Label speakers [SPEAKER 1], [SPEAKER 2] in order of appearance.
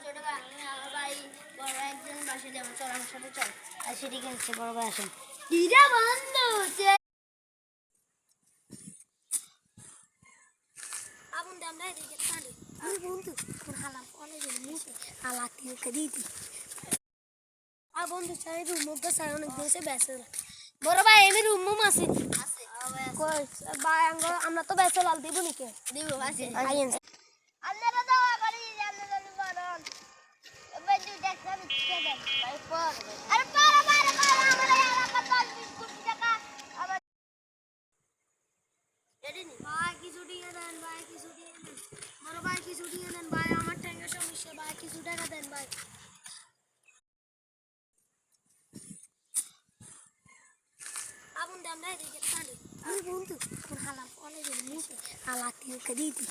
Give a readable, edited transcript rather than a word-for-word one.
[SPEAKER 1] ছোট ভাই আমার ভাই বড় ভাই একজন বাসে যাবো চল আমার সাথে চল আচ্ছা ঠিক আছে বড় ভাই আসেন দিদা বন্ধু আবুন দাম নাই দিকে কাঁদে আমি বন্ধু কোন হালা অনেক নিচে হালা তিলকে দিদি আর বন্ধু চাই রুমটা চাই অনেক বসে বেসে বড় ভাই এমনি রুম আছে কই ভাই আমরা তো বেসে লাল দিব নিকে দিব আছে আইন আপনারা দাও করি আপনারা বড়ন এবার দুই টাকা দিতে দেন ভাই পর আরে পর আমরা এলাকা 10-20 কোটি টাকা আবার রেডি নি ভাই কিছু দিয়ে দেন ভাই কিছু দিয়ে দেন বড় ভাই কিছু দিয়ে দেন ভাই আমার ট্যাঙ্কের সমস্যা ভাই কিছু টাকা দেন ভাই আবুন দাম নাই দিকে কাঁদে আমি বন্ধু কোন হালা অনেক নিচে হালা তিলকে দিদি